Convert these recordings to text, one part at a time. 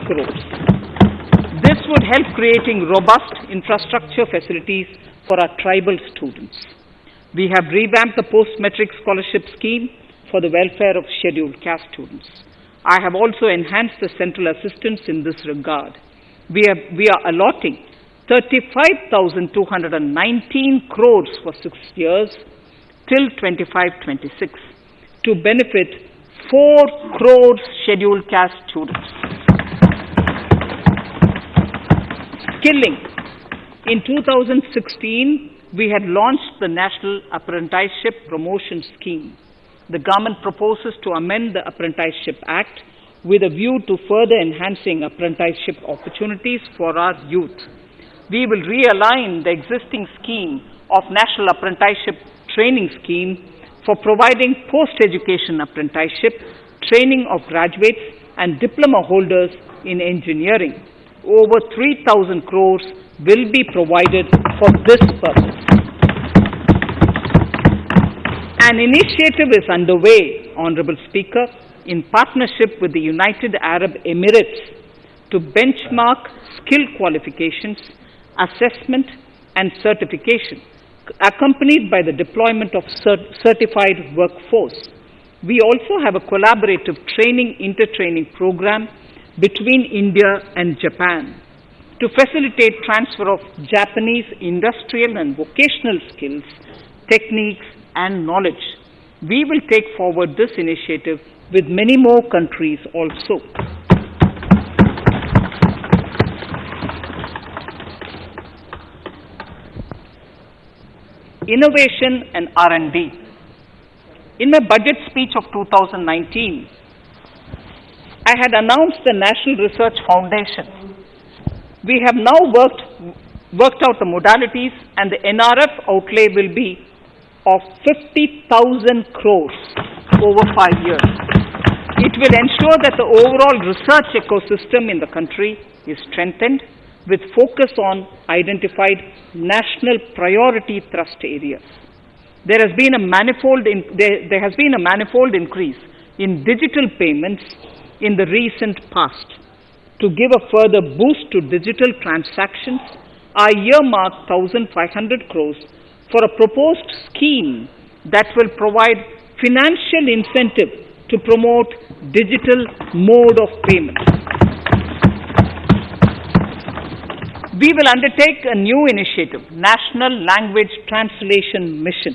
crores. This would help creating robust infrastructure facilities for our tribal students. We have revamped the post-metric scholarship scheme for the welfare of scheduled caste students. I have also enhanced the central assistance in this regard. We are allotting 35,219 crores for 6 years till 25-26 to benefit 4 crores scheduled caste students. Skilling. In 2016, we had launched the National Apprenticeship Promotion Scheme. The government proposes to amend the Apprenticeship Act with a view to further enhancing apprenticeship opportunities for our youth. We will realign the existing scheme of National Apprenticeship Training Scheme for providing post-education apprenticeship training of graduates and diploma holders in engineering. Over 3,000 crores will be provided for this purpose. An initiative is underway, Honorable Speaker, in partnership with the United Arab Emirates to benchmark skill qualifications, assessment and certification, accompanied by the deployment of certified workforce. We also have a collaborative inter-training program between India and Japan to facilitate transfer of Japanese industrial and vocational skills, techniques, and knowledge. We will take forward this initiative with many more countries also. Innovation and R&D. In my budget speech of 2019, I had announced the National Research Foundation. We have now worked out the modalities, and the NRF outlay will be of 50,000 crores over 5 years. It will ensure that the overall research ecosystem in the country is strengthened with focus on identified national priority thrust areas. There has been a manifold increase in digital payments in the recent past. To give a further boost to digital transactions, I earmarked 1,500 crores for a proposed scheme that will provide financial incentive to promote digital mode of payment. We will undertake a new initiative, National Language Translation Mission.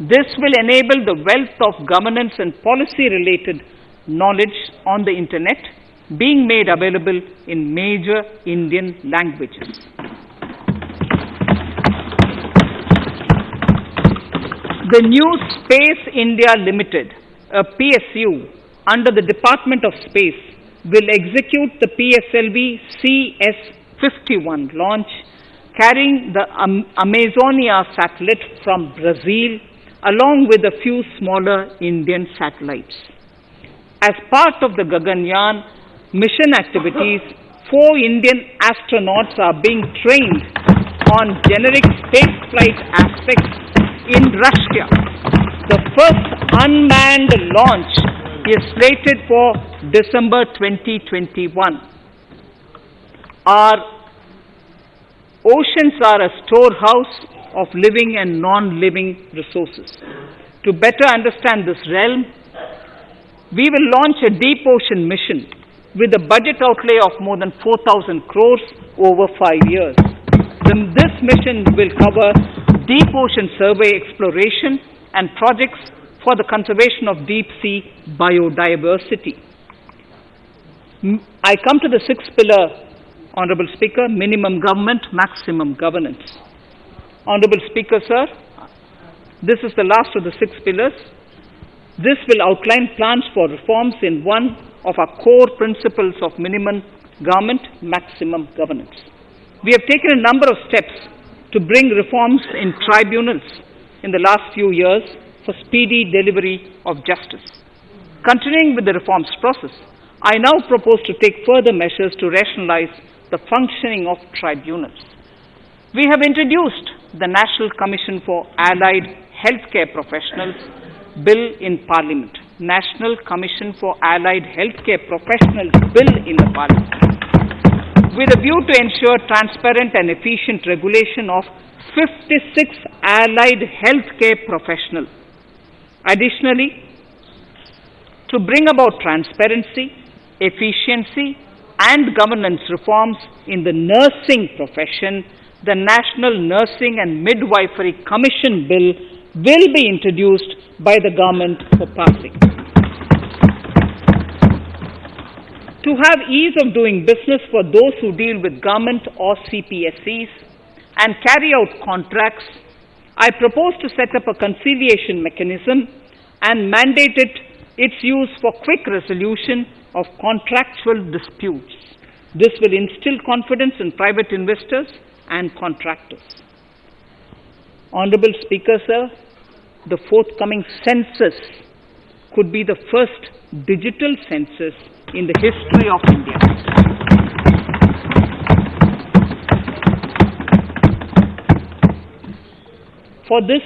This will enable the wealth of governance and policy-related knowledge on the internet being made available in major Indian languages. The new Space India Limited, a PSU, under the Department of Space, will execute the PSLV CS-51 launch, carrying the Amazonia satellite from Brazil, along with a few smaller Indian satellites. As part of the Gaganyaan mission activities, 4 Indian astronauts are being trained on generic spaceflight aspects in Russia. The first unmanned launch is slated for December 2021. Our oceans are a storehouse of living and non-living resources. To better understand this realm, we will launch a deep ocean mission with a budget outlay of more than 4,000 crores over 5 years. This mission will cover deep ocean survey exploration and projects for the conservation of deep sea biodiversity. I come to the 6th pillar, Honorable Speaker, minimum government, maximum governance. Honorable Speaker, sir, this is the last of the 6 pillars. This will outline plans for reforms in one of our core principles of minimum government, maximum governance. We have taken a number of steps to bring reforms in tribunals in the last few years for speedy delivery of justice. Continuing with the reforms process, I now propose to take further measures to rationalize the functioning of tribunals. We have introduced the National Commission for Allied Healthcare Professionals Bill in Parliament. National Commission for Allied Healthcare Professionals Bill in the Parliament. with a view to ensure transparent and efficient regulation of 56 allied healthcare professionals. Additionally, to bring about transparency, efficiency, and governance reforms in the nursing profession, the National Nursing and Midwifery Commission Bill will be introduced by the government for passing. To have ease of doing business for those who deal with government or CPSEs and carry out contracts, I propose to set up a conciliation mechanism and mandate its use for quick resolution of contractual disputes. This will instill confidence in private investors and contractors. Honorable Speaker, sir, the forthcoming census could be the first digital census in the history of India. For this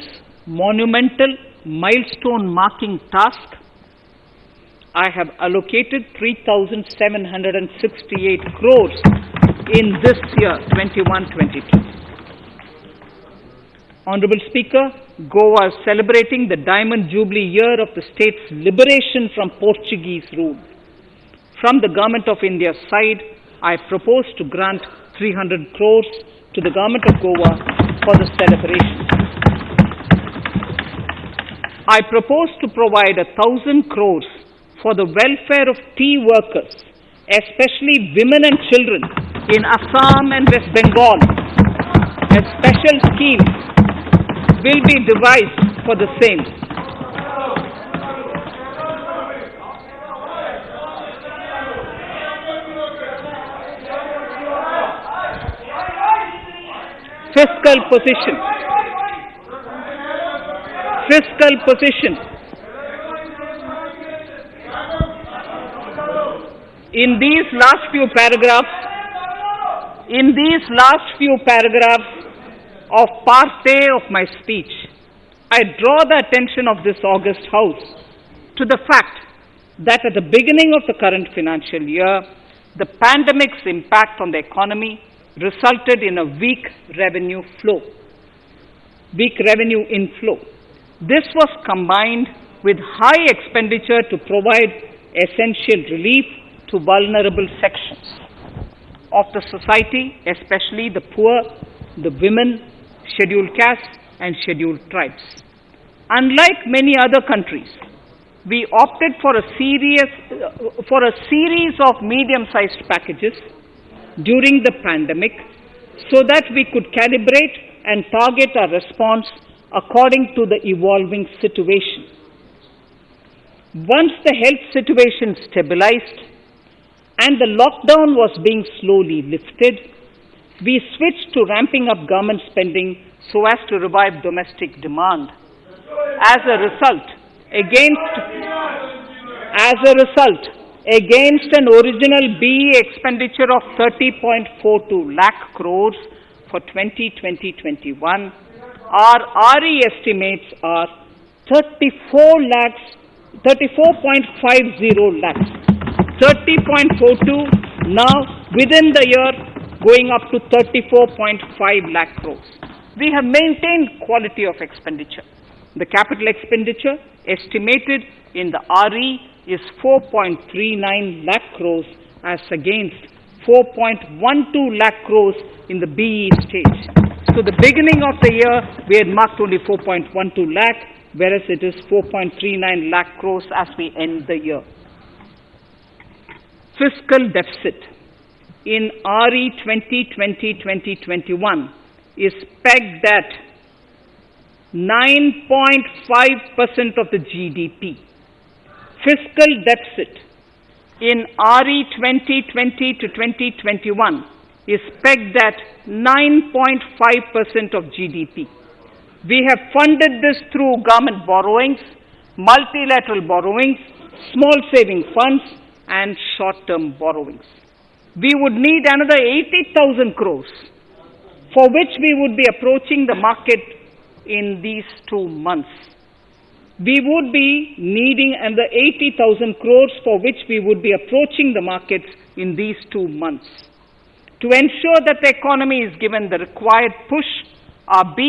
monumental milestone marking task, I have allocated 3,768 crores in this year, 21-22. Honorable Speaker, Goa is celebrating the Diamond Jubilee year of the state's liberation from Portuguese rule. From the Government of India's side, I propose to grant 300 crores to the Government of Goa for the celebration. I propose to provide 1,000 crores for the welfare of tea workers, especially women and children in Assam and West Bengal. A special scheme will be devised for the same. Fiscal position. In these last few paragraphs of part A of my speech, I draw the attention of this august House to the fact that at the beginning of the current financial year, the pandemic's impact on the economy resulted in a weak revenue inflow. This was combined with high expenditure to provide essential relief to vulnerable sections of the society, especially the poor, the women, scheduled castes, and scheduled tribes. Unlike many other countries, we opted for a series of medium-sized packages during the pandemic so that we could calibrate and target our response according to the evolving situation. Once the health situation stabilized and the lockdown was being slowly lifted, we switched to ramping up government spending so as to revive domestic demand. As a result, against an original BE expenditure of 30.42 lakh crores for 2020-21, our RE estimates are 34.50 lakhs. 30.42 now within the year going up to 34.5 lakh crores. We have maintained quality of expenditure. The capital expenditure estimated in the RE is 4.39 lakh crores as against 4.12 lakh crores in the BE stage. So the beginning of the year we had marked only 4.12 lakh, whereas it is 4.39 lakh crores as we end the year. Fiscal deficit in RE 2020-2021 is pegged at 9.5% of the GDP. Fiscal deficit in RE 2020-2021 is pegged at 9.5% of GDP. We have funded this through government borrowings, multilateral borrowings, small saving funds, and short-term borrowings. We would need another 80,000 crores, for which we would be approaching the market in these 2 months. We would be needing another 80,000 crores, for which we would be approaching the markets in these 2 months. to ensure that the economy is given the required push are being